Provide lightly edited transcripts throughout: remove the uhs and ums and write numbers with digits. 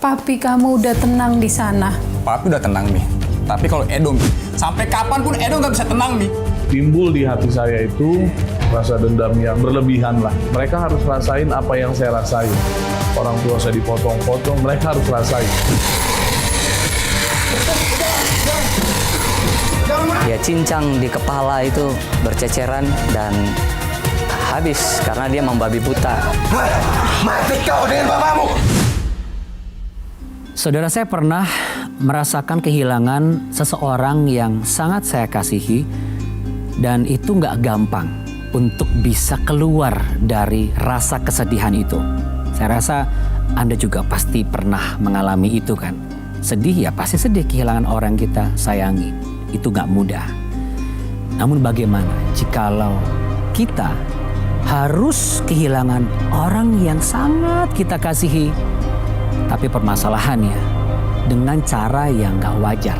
Papi kamu udah tenang di sana. Papi udah tenang, Mi. Tapi kalau Edo, Mi, sampai kapanpun Edo nggak bisa tenang, Mi. Timbul di hati saya itu rasa dendam yang berlebihan lah. Mereka harus rasain apa yang saya rasain. Orang tua saya dipotong-potong, mereka harus rasain. Ya cincang di kepala itu berceceran dan habis karena dia membabi buta. Mati kau dengan bapakmu! Saudara, saya pernah merasakan kehilangan seseorang yang sangat saya kasihi, dan itu nggak gampang untuk bisa keluar dari rasa kesedihan itu. Saya rasa Anda juga pasti pernah mengalami itu kan. Sedih ya pasti sedih kehilangan orang kita sayangi. Itu nggak mudah. Namun bagaimana jikalau kita harus kehilangan orang yang sangat kita kasihi, tapi permasalahannya dengan cara yang nggak wajar.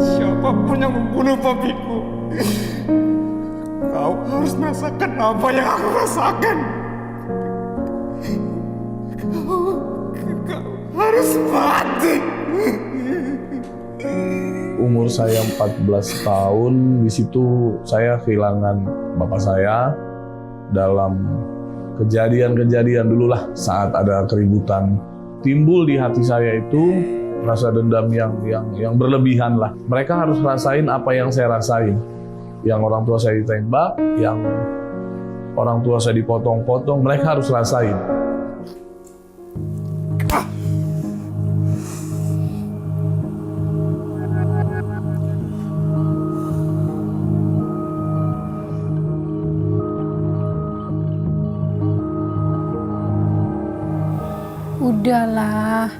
Siapapun yang membunuh papiku, kau harus merasakan apa yang aku rasakan. Kau harus mati. Umur saya 14 tahun, di situ saya kehilangan bapak saya dalam kejadian-kejadian dululah saat ada keributan. Timbul di hati saya itu rasa dendam yang berlebihan lah. Mereka harus rasain apa yang saya rasain. Yang orang tua saya ditembak, yang orang tua saya dipotong-potong, mereka harus rasain. Udahlah,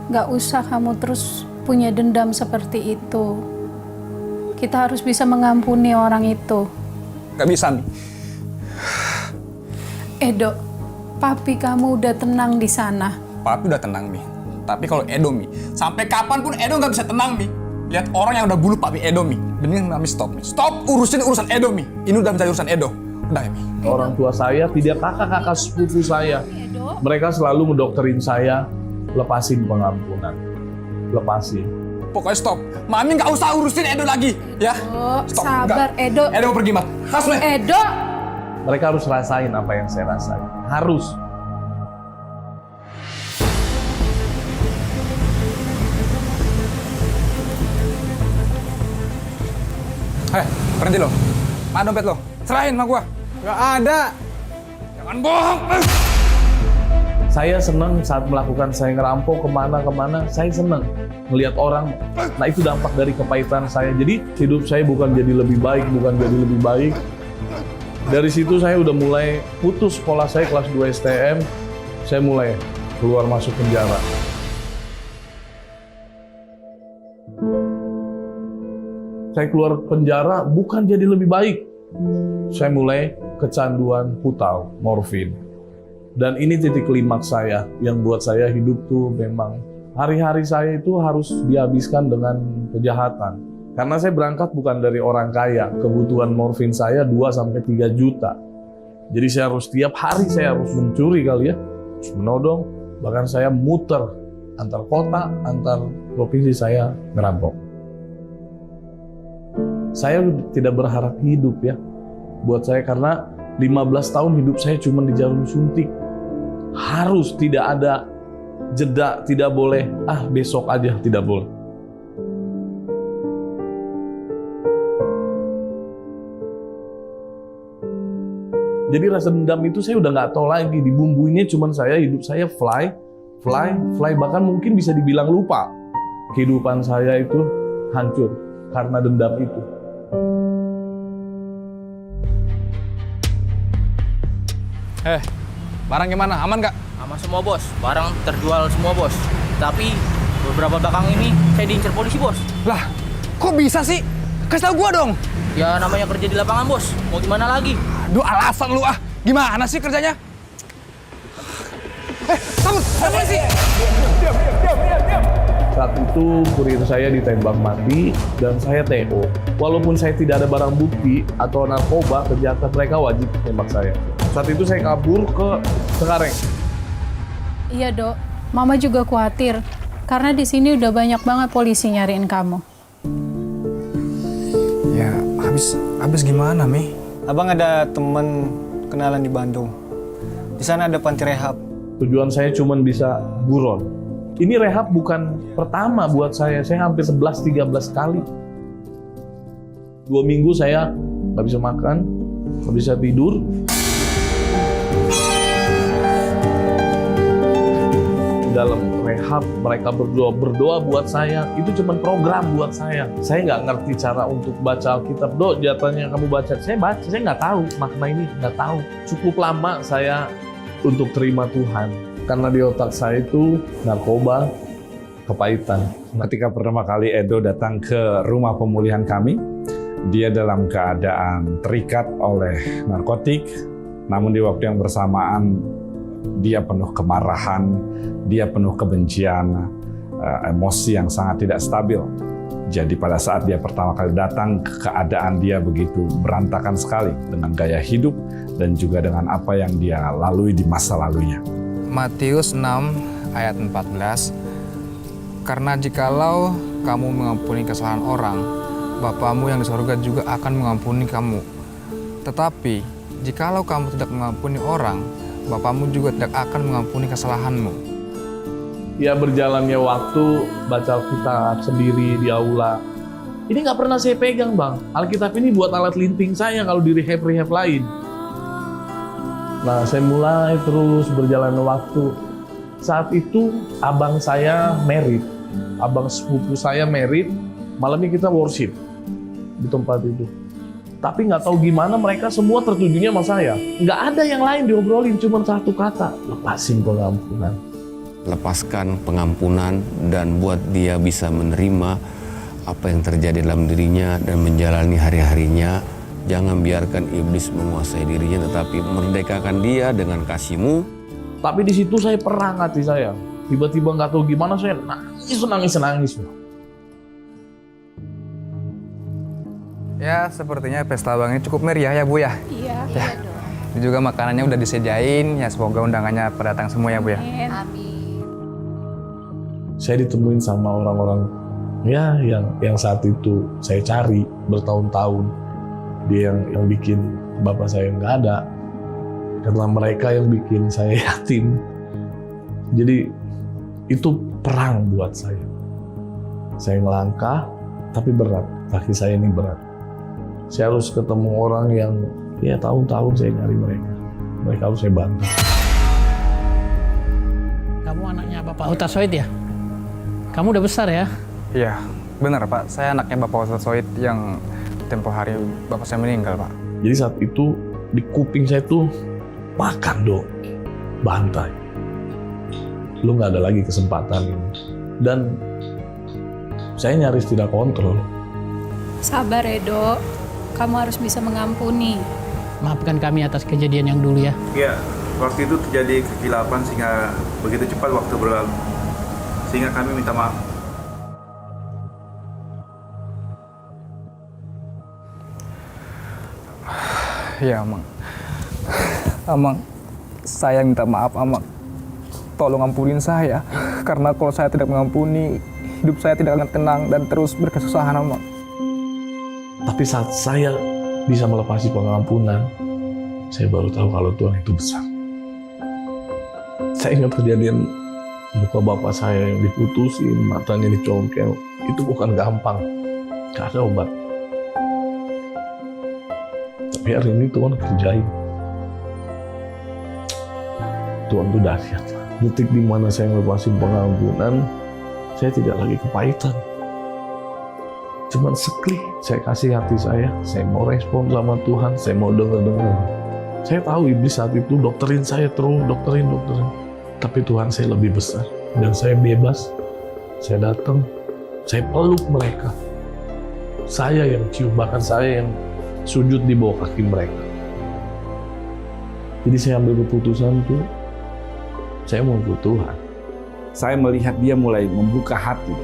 gak usah kamu terus punya dendam seperti itu. Kita harus bisa mengampuni orang itu. Gak bisa, Mi. Edo, papi kamu udah tenang di sana. Papi udah tenang, Mi. Tapi kalau Edo, Mi, sampai kapanpun Edo nggak bisa tenang, Mi. Lihat orang yang udah bunuh papi Edo, Mi. Mending Mami stop, Mi. Stop urusin Edo, Mi. Ini udah menjadi urusan Edo. Udah ya, Mi. Orang tua saya, tidak kakak-kakak sepupu saya. Mereka selalu mendoktrin saya, lepasin pengampunan. Lepasin. Pokoknya stop. Mami nggak usah urusin Edo lagi, ya. Oh, Stop. sabar, Nggak. Edo. Edo mau pergi, Mat. Hasme. Edo! Mereka harus rasain apa yang saya rasain. Harus. Hei, berhenti lo. Mana dompet lo? Serahin sama gua. Nggak ada. Jangan bohong. Saya senang saat melakukan, saya ngerampok kemana-kemana, saya senang melihat orang. Nah itu dampak dari kepahitan saya. Jadi hidup saya bukan jadi lebih baik, bukan jadi lebih baik. Dari situ saya udah mulai putus sekolah saya kelas 2 STM. Saya mulai keluar masuk penjara. Saya keluar penjara bukan jadi lebih baik. Saya mulai kecanduan putal, morfin. Dan ini titik klimaks saya yang buat saya hidup tuh memang hari-hari saya itu harus dihabiskan dengan kejahatan. Karena saya berangkat bukan dari orang kaya, kebutuhan morfin saya 2-3 juta. Jadi saya harus tiap hari saya harus mencuri kali ya, harus menodong, bahkan saya muter antar kota, antar provinsi saya ngerampok. Saya tidak berharap hidup ya buat saya karena 15 tahun hidup saya cuma di jarum suntik. Harus tidak ada jeda, tidak boleh besok aja, tidak boleh. Jadi rasa dendam itu saya udah nggak tahu lagi, dibumbuinya cuman saya, hidup saya fly, bahkan mungkin bisa dibilang lupa. Kehidupan saya itu hancur karena dendam itu. Barang gimana? Aman nggak? Aman semua bos, barang terjual semua bos. Tapi beberapa belakang ini saya diincar polisi bos. Lah, kok bisa sih? Kasih tau gua dong. Ya namanya kerja di lapangan bos, mau gimana lagi? Aduh, alasan lu ah. Gimana sih kerjanya? Kabur polisi. Diam. Saat itu kurir saya ditembak mati dan saya TO. Walaupun saya tidak ada barang bukti atau narkoba, kejahatan mereka wajib tembak saya. Saat itu saya kabur ke Cengkareng. Iya, Dok. Mama juga khawatir karena di sini udah banyak banget polisi nyariin kamu. Ya, habis gimana, Mi? Abang ada temen kenalan di Bandung. Di sana ada panti rehab. Tujuan saya cuma bisa buron. Ini rehab bukan pertama buat saya hampir 11-13 kali. 2 minggu saya nggak bisa makan, nggak bisa tidur. Dalam rehab mereka berdoa buat saya, itu cuma program buat saya. Saya nggak ngerti cara untuk baca Alkitab. Dok, jatahnya kamu baca, saya nggak tahu makna ini, nggak tahu. Cukup lama saya untuk terima Tuhan, karena di otak saya itu narkoba, kepahitan. Ketika pertama kali Edo datang ke rumah pemulihan kami, dia dalam keadaan terikat oleh narkotik, namun di waktu yang bersamaan dia penuh kemarahan, dia penuh kebencian, emosi yang sangat tidak stabil. Jadi pada saat dia pertama kali datang, keadaan dia begitu berantakan sekali dengan gaya hidup dan juga dengan apa yang dia lalui di masa lalunya. Matius 6 ayat 14. Karena jikalau kamu mengampuni kesalahan orang, Bapamu yang di surga juga akan mengampuni kamu. Tetapi jikalau kamu tidak mengampuni orang, Bapamu juga tidak akan mengampuni kesalahanmu. Ya berjalannya waktu, baca Alkitab sendiri di aula. Ini nggak pernah saya pegang, Bang. Alkitab ini buat alat linting saya kalau di rehab-rehab lain. Nah, saya mulai terus berjalannya waktu. Saat itu abang saya married. Abang sepupu saya married. Malamnya kita worship di tempat itu. Tapi nggak tahu gimana mereka semua tertujunya sama saya. Nggak ada yang lain diobrolin, cuma satu kata, lepasin pengampunan. Lepaskan pengampunan dan buat dia bisa menerima apa yang terjadi dalam dirinya dan menjalani hari-harinya. Jangan biarkan iblis menguasai dirinya, tetapi merdekakan dia dengan kasih-Mu. Tapi di situ saya perang hati saya. Tiba-tiba nggak tahu gimana saya nangis. Ya, sepertinya pesta abang ini cukup meriah ya, Bu ya? Iya, Ya. Ini juga makanannya udah disediain, ya semoga undangannya pada datang semua ya, Bu ya? Amin. Saya ditemuin sama orang-orang ya yang saat itu saya cari bertahun-tahun. Dia yang bikin bapak saya nggak ada, karena mereka yang bikin saya yatim. Jadi itu perang buat saya. Saya ngelangkah tapi berat, kaki saya ini berat. Saya harus ketemu orang yang ya tahun-tahun saya nyari mereka. Mereka harus saya bantu. Kamu anaknya Bapak Huta Soid ya? Kamu udah besar ya? Iya, benar Pak. Saya anaknya Bapak Ustadz Soid yang tempo hari bapak saya meninggal, Pak. Jadi saat itu di kuping saya tuh makan dong, bantai. Lu nggak ada lagi kesempatan ini. Dan saya nyaris tidak kontrol. Sabar, Edo. Kamu harus bisa mengampuni. Maafkan kami atas kejadian yang dulu ya. Iya, waktu itu terjadi kekilapan sehingga begitu cepat waktu berlalu. Sehingga kami minta maaf. Ya, Amang, saya minta maaf, Amang. Tolong ampunin saya, karena kalau saya tidak mengampuni, hidup saya tidak akan tenang dan terus berkesusahan, Amang. Tapi saat saya bisa melepasi pengampunan, saya baru tahu kalau Tuhan itu besar. Saya ingat kejadian muka bapak saya yang diputusin, matanya dicongkel. Itu bukan gampang, gak ada obat. Tapi hari ini Tuhan kerjain. Tuhan itu dahsyat. Detik di mana saya melepasin pengampunan, saya tidak lagi kepahitan. Cuman seklik saya kasih hati saya mau respon sama Tuhan, saya mau dengar. Saya tahu iblis saat itu dokterin saya terus, dokterin. Tapi Tuhan saya lebih besar. Dan saya bebas, saya datang, saya peluk mereka. Saya yang cium, bahkan saya yang sujud di bawah kaki mereka. Jadi saya ambil keputusan tuh, saya mau ikut Tuhan. saya melihat dia mulai membuka hati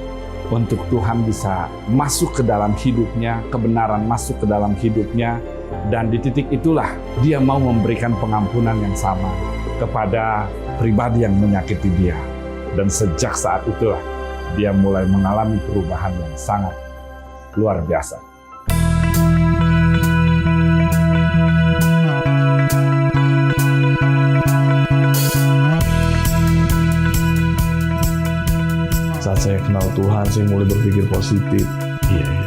untuk Tuhan bisa masuk ke dalam hidupnya, kebenaran masuk ke dalam hidupnya, dan di titik itulah dia mau memberikan pengampunan yang sama kepada pribadi yang menyakiti dia. Dan sejak saat itulah dia mulai mengalami perubahan yang sangat luar biasa. Saat saya kenal Tuhan, saya mulai berpikir positif. Iya ya,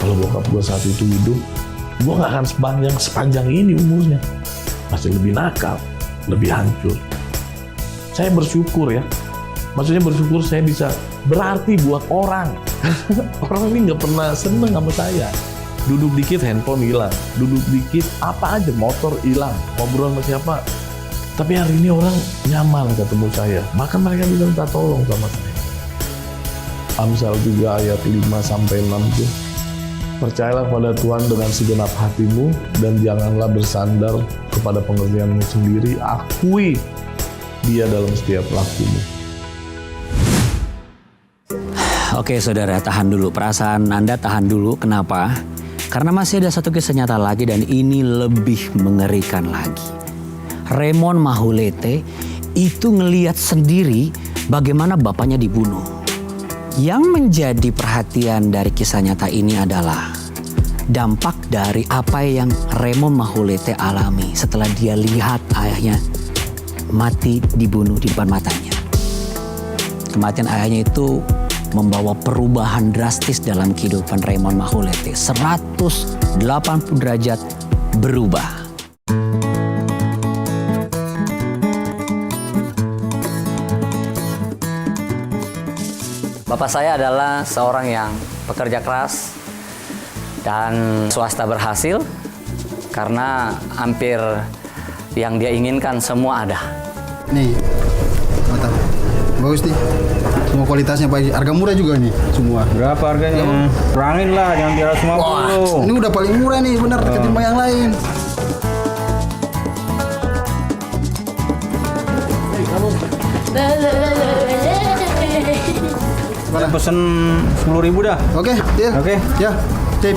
kalau bokap gue saat itu hidup, gue gak akan sepanjang ini umurnya. Masih lebih nakal, lebih hancur. Saya bersyukur ya. Maksudnya bersyukur saya bisa berarti buat orang. Orang ini gak pernah seneng sama saya. Duduk dikit handphone hilang, duduk dikit apa aja, motor hilang, ngobrol sama siapa. Tapi hari ini orang nyaman ketemu saya. Bahkan mereka bisa minta tolong sama saya. Amsal 3 ayat 5-6 tuh. Percayalah pada Tuhan dengan segenap hatimu dan janganlah bersandar kepada pengertianmu sendiri. Akui Dia dalam setiap lakumu. Oke saudara, tahan dulu. Perasaan Anda tahan dulu. Kenapa? Karena masih ada satu kisah nyata lagi dan ini lebih mengerikan lagi. Raymond Mahulete itu ngelihat sendiri bagaimana bapaknya dibunuh. Yang menjadi perhatian dari kisah nyata ini adalah dampak dari apa yang Raymond Mahulete alami setelah dia lihat ayahnya mati dibunuh di depan matanya. Kematian ayahnya itu membawa perubahan drastis dalam kehidupan Raymond Mahulete. 180 derajat berubah. Bapak saya adalah seorang yang pekerja keras dan swasta berhasil karena hampir yang dia inginkan semua ada. Nih, mantap. Bagus nih. Semua kualitasnya baik. Harga murah juga nih semua. Berapa harganya? Kurangin lah, jangan 350. Wah, ini udah paling murah nih, bener ketimbang yang lain. Kita pesen 10.000 dah. Oke, deal. Oke. Ya, tip.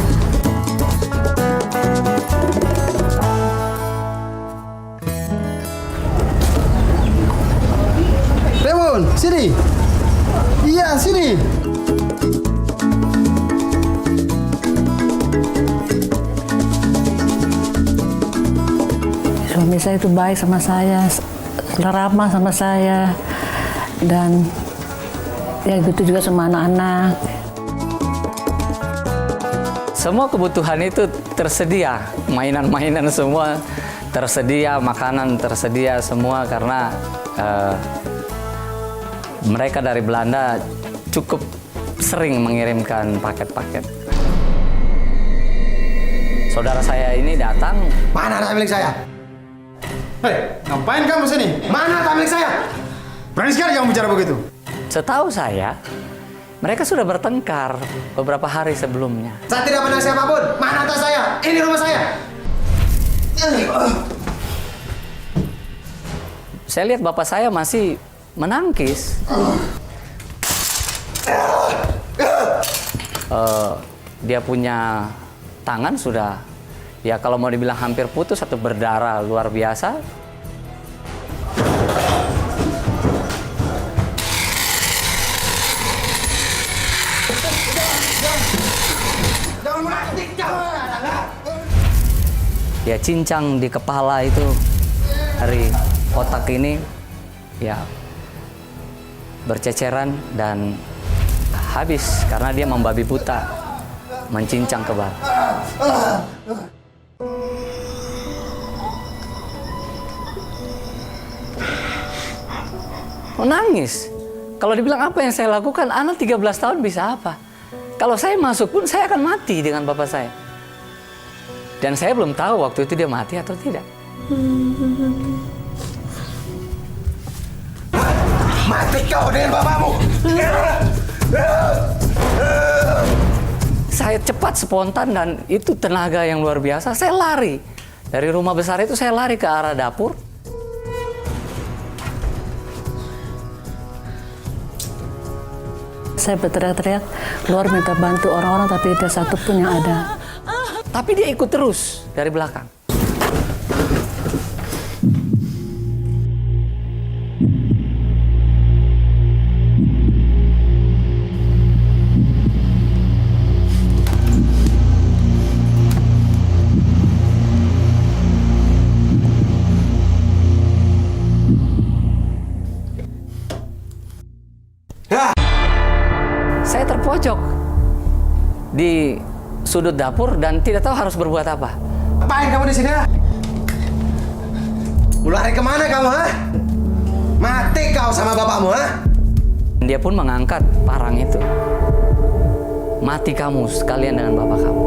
Raymond, sini. Iya, sini. Suami saya itu baik sama saya, ramah sama saya, dan ya gitu juga sama anak-anak. Semua kebutuhan itu tersedia, mainan-mainan semua tersedia, makanan tersedia semua karena mereka dari Belanda cukup sering mengirimkan paket-paket. Saudara saya ini datang. Mana harta milik saya? Hei, ngapain kamu sini? Mana harta milik saya? Berani sekali kamu bicara begitu. Setahu saya, mereka sudah bertengkar beberapa hari sebelumnya. Saya tidak menang siapapun. Mana harta saya? Ini rumah saya. Saya lihat bapak saya masih menangkis. Dia punya tangan sudah, ya kalau mau dibilang hampir putus atau berdarah luar biasa. Ya cincang di kepala itu, dari otak ini ya berceceran dan habis karena dia membabi buta, mencincang ke bawah. Menangis. Kalau dibilang apa yang saya lakukan, anak 13 tahun bisa apa? Kalau saya masuk pun saya akan mati dengan bapak saya. Dan saya belum tahu waktu itu dia mati atau tidak. Mati kau dengan bapakmu. Saya cepat, spontan, dan itu tenaga yang luar biasa. Saya lari. Dari rumah besar itu saya lari ke arah dapur. saya berteriak-teriak, keluar minta bantu orang-orang, tapi tidak satu pun yang ada. Tapi dia ikut terus dari belakang. Saya terpojok di sudut dapur dan tidak tahu harus berbuat apa. Ngapain kamu di sini, ha? Mau lari kemana kamu, ha? Mati kau sama bapakmu, ha? Dia pun mengangkat parang itu. Mati kamu sekalian dengan bapak kamu.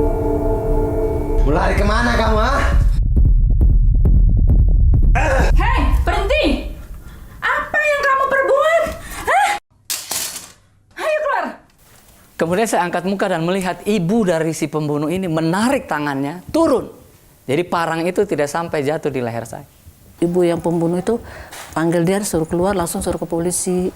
Mau lari kemana kamu, ha? Hei, berhenti! Apa yang kamu perbuat? Hah? Ayo keluar! Kemudian saya angkat muka dan melihat ibu dari si pembunuh ini menarik tangannya turun. Jadi parang itu tidak sampai jatuh di leher saya. Ibu yang pembunuh itu panggil dia, suruh keluar, langsung suruh ke polisi.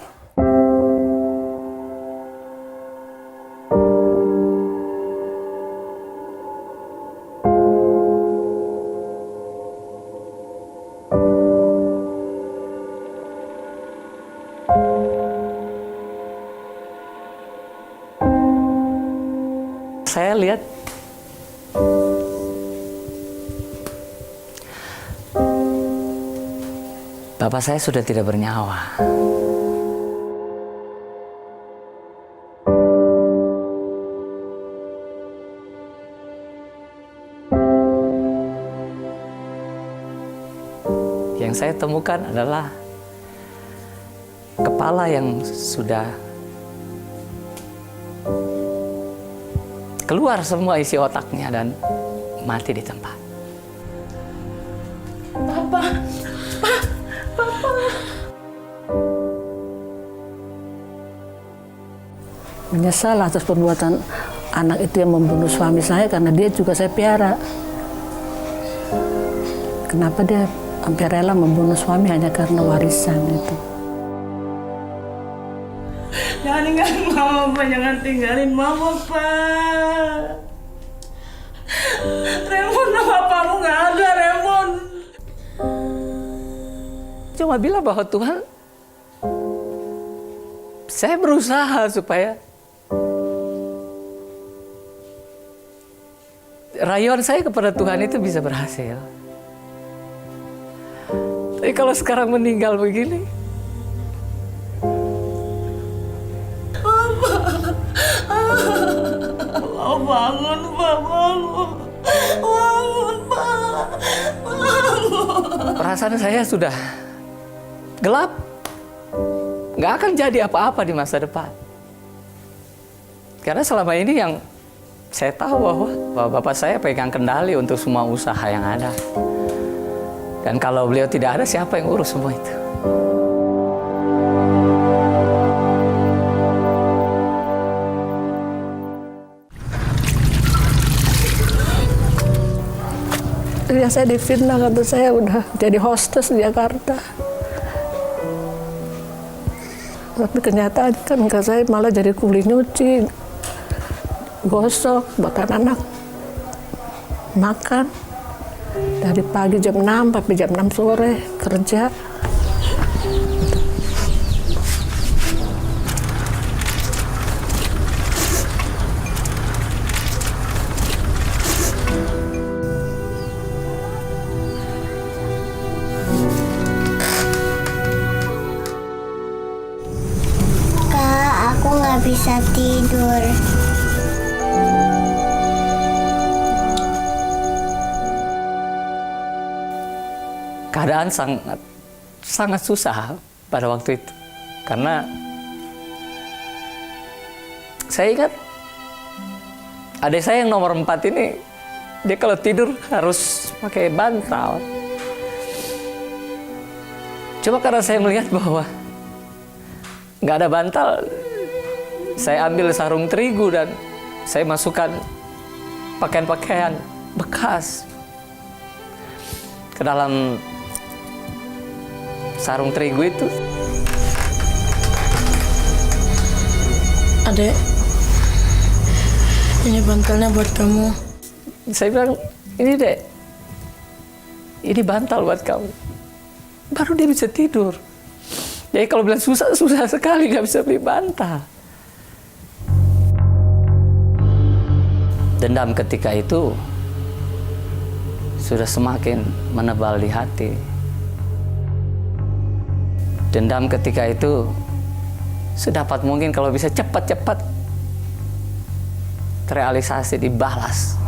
Saya lihat bapak saya sudah tidak bernyawa. Yang saya temukan adalah kepala yang sudah keluar semua isi otaknya dan mati di tempat. Papa, Papa. Menyesal atas perbuatan anak itu yang membunuh suami saya karena dia juga saya piara. Kenapa dia hampir rela membunuh suami hanya karena warisan itu? Jangan tinggalin Mama, Pak. Jangan tinggalin Mama, Pak. Raymond, bapakmu nggak ada, Raymond. Cuma bilang bahwa Tuhan, saya berusaha supaya rayuan saya kepada Tuhan itu bisa berhasil. Tapi kalau sekarang meninggal begini, Oh, bangun, Pak, bangun. Bangun, Pak. Bangun. perasaan saya sudah gelap. Nggak akan jadi apa-apa di masa depan. Karena selama ini yang saya tahu bahwa bapak saya pegang kendali untuk semua usaha yang ada. Dan kalau beliau tidak ada, siapa yang urus semua itu? Ya, saya difitnah, kata saya udah jadi hostess di Jakarta. Tapi kenyataan kan enggak, saya malah jadi kuli nyuci, gosok, bahkan anak makan. Dari pagi jam 6 sampai jam 6 sore kerja. Aku nggak bisa tidur. Keadaan sangat susah pada waktu itu. Karena saya ingat adik saya yang nomor 4 ini, dia kalau tidur harus pakai bantal. Cuma karena saya melihat bahwa nggak ada bantal, saya ambil sarung terigu dan saya masukkan pakaian-pakaian bekas ke dalam sarung terigu itu. Adek, ini bantalnya buat kamu. Saya bilang, ini Dek, ini bantal buat kamu. Baru dia bisa tidur. Jadi kalau bilang susah sekali, nggak bisa beli bantal. Dendam ketika itu sudah semakin menebal di hati. Dendam ketika itu sedapat mungkin kalau bisa cepat-cepat terrealisasi, dibalas.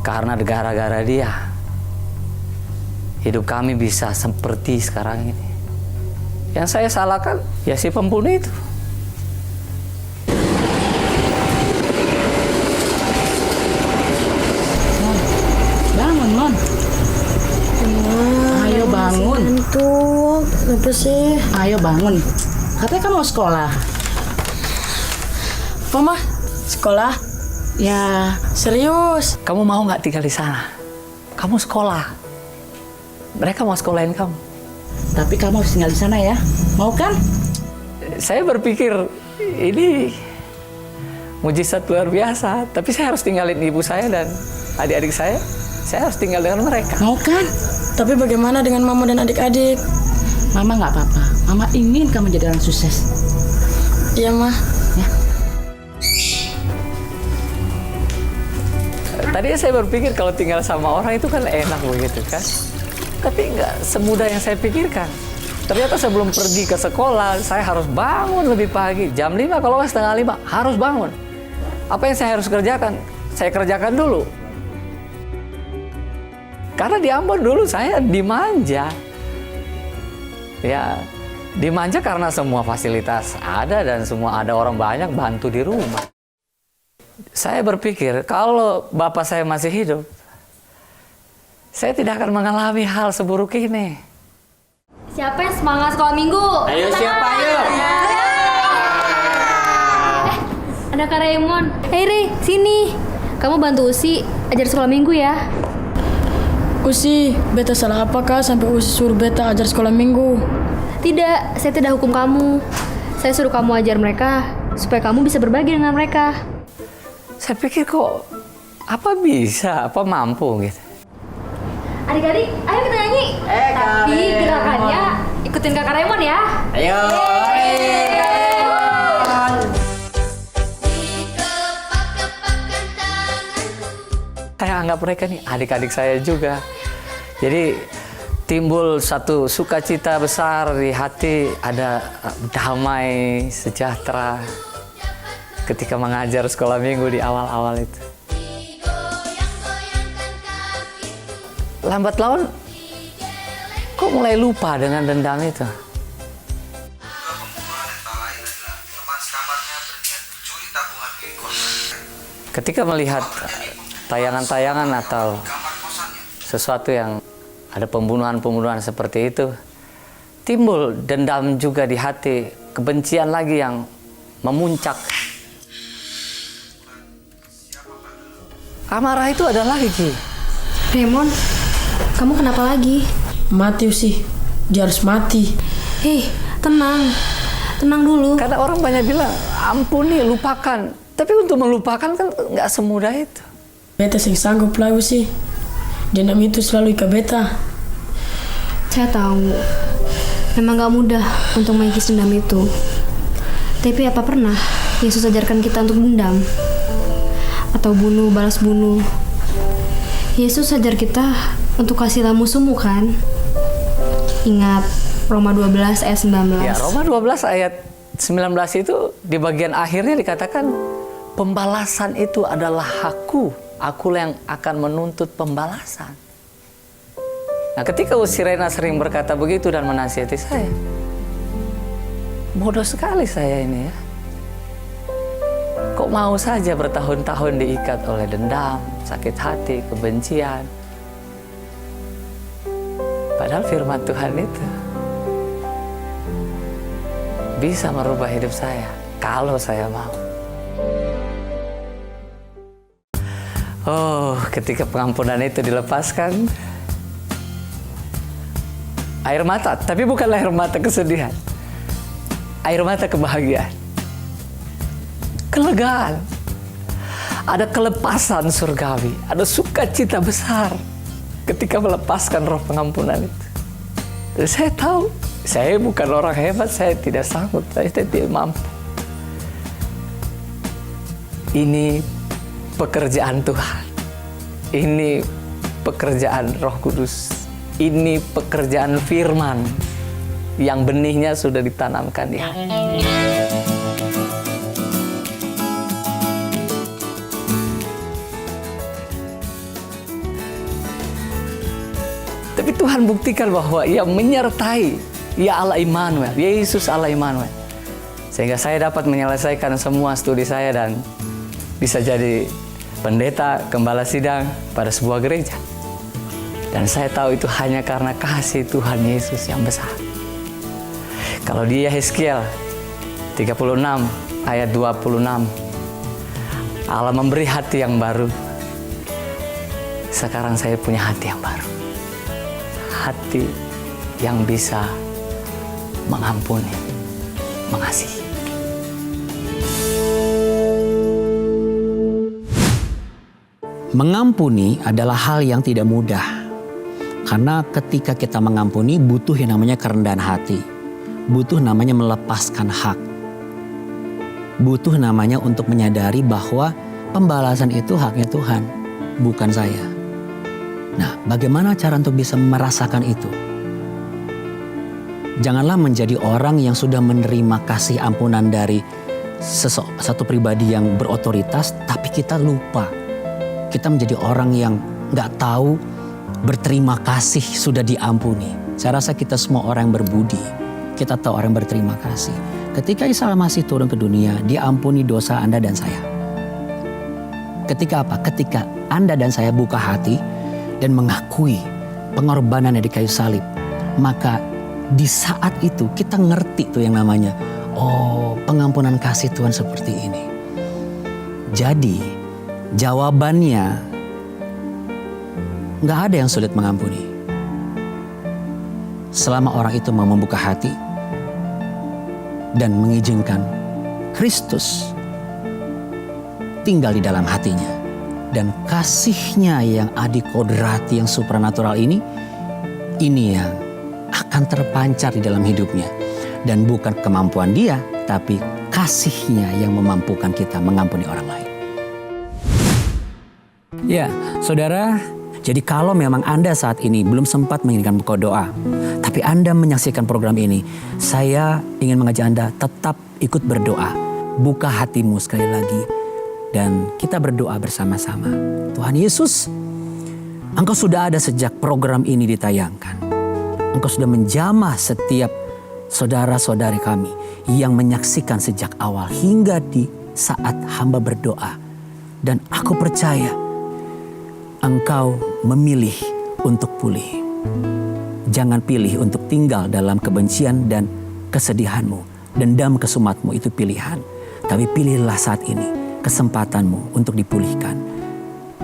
Karena gara-gara dia, hidup kami bisa seperti sekarang ini. Yang saya salahkan, ya si pembunuh itu. Bangun, Mon. Ayo bangun. Ngantuk. Kenapa sih? Ayo bangun. Katanya kamu mau sekolah. Mama, sekolah? Ya, Serius? Kamu mau nggak tinggal di sana? Kamu sekolah. Mereka mau sekolahin kamu. tapi kamu harus tinggal di sana ya. Mau kan? Saya berpikir ini mujizat luar biasa, tapi saya harus tinggalin ibu saya dan adik-adik saya. Saya harus tinggal dengan mereka. Mau kan? Tapi bagaimana dengan mama dan adik-adik? Mama nggak apa-apa. Mama ingin kamu jadi orang sukses. Iya, Ma. Ya. Tadi saya berpikir kalau tinggal sama orang itu kan enak begitu kan. Tapi nggak semudah yang saya pikirkan. Ternyata sebelum pergi ke sekolah, saya harus bangun lebih pagi. Jam 5 kalau nggak setengah 5 harus bangun. Apa yang saya harus kerjakan? Saya kerjakan dulu. Karena di Ambon dulu saya dimanja. Ya, dimanja karena semua fasilitas ada dan semua ada orang banyak bantu di rumah. Saya berpikir kalau bapak saya masih hidup, saya tidak akan mengalami hal seburuk ini. Siapa yang semangat sekolah minggu? Ayo siapa ayo? Ada Kak Raymond. Hei Re, sini. Kamu bantu Usi ajar sekolah minggu ya. Usi, beta salah apakah sampai Usi suruh beta ajar sekolah minggu? Tidak, saya tidak hukum kamu. Saya suruh kamu ajar mereka supaya kamu bisa berbagi dengan mereka. Saya pikir kok apa bisa, apa mampu gitu. Adik-adik, ayo kita nyanyi. Tapi gerakannya ikutin Kak Raymond ya. Ayo. Saya anggap mereka nih adik-adik saya juga. Jadi timbul satu sukacita besar di hati, ada damai, sejahtera ketika mengajar sekolah minggu di awal-awal itu. Lambat laun, kok mulai lupa dengan dendam itu? Ketika melihat tayangan-tayangan atau sesuatu yang ada pembunuhan-pembunuhan seperti itu, timbul dendam juga di hati, kebencian lagi yang memuncak. Amarah itu ada lagi. Raymond, kamu kenapa lagi? Mati Usi, dia harus mati. Hei, tenang. Tenang dulu. Karena orang banyak bilang, ampuni, lupakan. Tapi untuk melupakan kan nggak semudah itu. Beta sing sanggup lah Usi. Dendam itu selalu ika beta. Saya tahu, memang gak mudah untuk mengikis dendam itu. Tapi apa pernah Yesus ajarkan kita untuk dendam? Atau bunuh, balas bunuh? Yesus ajar kita untuk kasihlah musuhmu kan? Ingat Roma 12 ayat 19. Ya, Roma 12 ayat 19 itu di bagian akhirnya dikatakan pembalasan itu adalah hakku. Aku yang akan menuntut pembalasan. Nah, ketika Sirena sering berkata begitu dan menasihati saya, bodoh sekali saya ini ya. Kok mau saja bertahun-tahun diikat oleh dendam, sakit hati, kebencian. Padahal firman Tuhan itu bisa merubah hidup saya kalau saya mau. Oh, ketika pengampunan itu dilepaskan, air mata, tapi bukan air mata kesedihan. air mata kebahagiaan. Kelegaan. Ada kelepasan surgawi, ada sukacita besar ketika melepaskan roh pengampunan itu. Dan saya tahu, saya bukan orang hebat, saya tidak sanggup, saya tidak mampu. Ini pekerjaan Tuhan. Ini pekerjaan Roh Kudus. Ini pekerjaan firman yang benihnya sudah ditanamkan di hati. Tapi Tuhan buktikan bahwa Ia menyertai, Ia Allah Immanuel, Yesus Allah Immanuel. Sehingga saya dapat menyelesaikan semua studi saya dan bisa jadi pendeta, gembala sidang pada sebuah gereja. Dan saya tahu itu hanya karena kasih Tuhan Yesus yang besar. Kalau di Yeskiel 36 ayat 26, Allah memberi hati yang baru. Sekarang saya punya hati yang baru. Hati yang bisa mengampuni, mengasihi. Mengampuni adalah hal yang tidak mudah. Karena ketika kita mengampuni butuh yang namanya kerendahan hati. Butuh namanya melepaskan hak. Butuh namanya untuk menyadari bahwa pembalasan itu haknya Tuhan, bukan saya. Nah, bagaimana cara untuk bisa merasakan itu? Janganlah menjadi orang yang sudah menerima kasih ampunan dari satu pribadi yang berotoritas, tapi kita lupa. Kita menjadi orang yang gak tahu berterima kasih sudah diampuni. Saya rasa kita semua orang yang berbudi. Kita tahu orang yang berterima kasih. Ketika Isa Al-Masih turun ke dunia, Dia ampuni dosa Anda dan saya. Ketika apa? Ketika Anda dan saya buka hati dan mengakui pengorbanannya di kayu salib, maka di saat itu kita ngerti tuh yang namanya, oh, pengampunan kasih Tuhan seperti ini. Jadi jawabannya nggak ada yang sulit mengampuni. Selama orang itu mau membuka hati dan mengizinkan Kristus tinggal di dalam hatinya. Dan kasihnya yang adikodrati, yang supranatural ini yang akan terpancar di dalam hidupnya. Dan bukan kemampuan dia, tapi kasihnya yang memampukan kita mengampuni orang lain. Ya, saudara, jadi kalau memang Anda saat ini belum sempat mengirimkan buku doa, tapi Anda menyaksikan program ini, saya ingin mengajak Anda tetap ikut berdoa. Buka hatimu sekali lagi. Dan kita berdoa bersama-sama. Tuhan Yesus, Engkau sudah ada sejak program ini ditayangkan. Engkau sudah menjamah setiap saudara-saudari kami yang menyaksikan sejak awal hingga di saat hamba berdoa. Dan aku percaya Engkau memilih untuk pulih. Jangan pilih untuk tinggal dalam kebencian dan kesedihanmu. Dendam kesumatmu itu pilihan. Tapi pilihlah saat ini kesempatanmu untuk dipulihkan.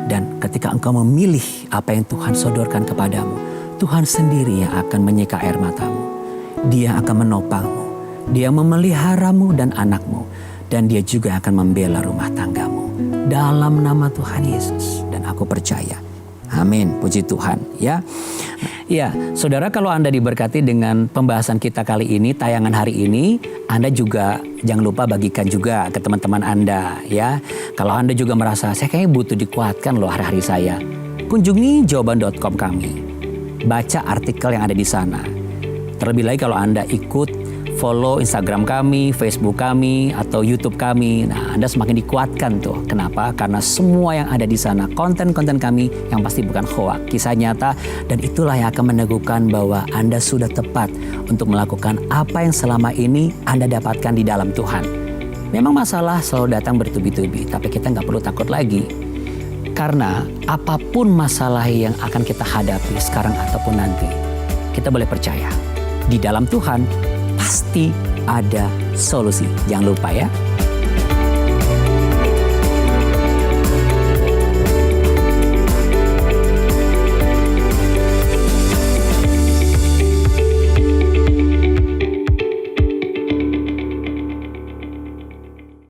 Dan ketika engkau memilih apa yang Tuhan sodorkan kepadamu, Tuhan sendiri yang akan menyeka air matamu. Dia akan menopangmu. Dia memeliharamu dan anakmu. Dan dia juga akan membela rumah tanggamu. Dalam nama Tuhan Yesus. Dan aku percaya. Amin. Puji Tuhan. Ya. Ya, saudara, kalau Anda diberkati dengan pembahasan kita kali ini, tayangan hari ini, Anda juga jangan lupa bagikan juga ke teman-teman Anda, ya. Kalau Anda juga merasa, saya kayaknya butuh dikuatkan loh hari-hari saya. Kunjungi jawaban.com kami. Baca artikel yang ada di sana. Terlebih lagi kalau Anda ikut follow Instagram kami, Facebook kami, atau YouTube kami. Nah, Anda semakin dikuatkan tuh. Kenapa? Karena semua yang ada di sana, konten-konten kami yang pasti bukan hoak, kisah nyata. Dan itulah yang akan meneguhkan bahwa Anda sudah tepat untuk melakukan apa yang selama ini Anda dapatkan di dalam Tuhan. Memang masalah selalu datang bertubi-tubi, tapi kita nggak perlu takut lagi. Karena apapun masalah yang akan kita hadapi sekarang ataupun nanti, kita boleh percaya. Di dalam Tuhan, pasti ada solusi. Jangan lupa ya.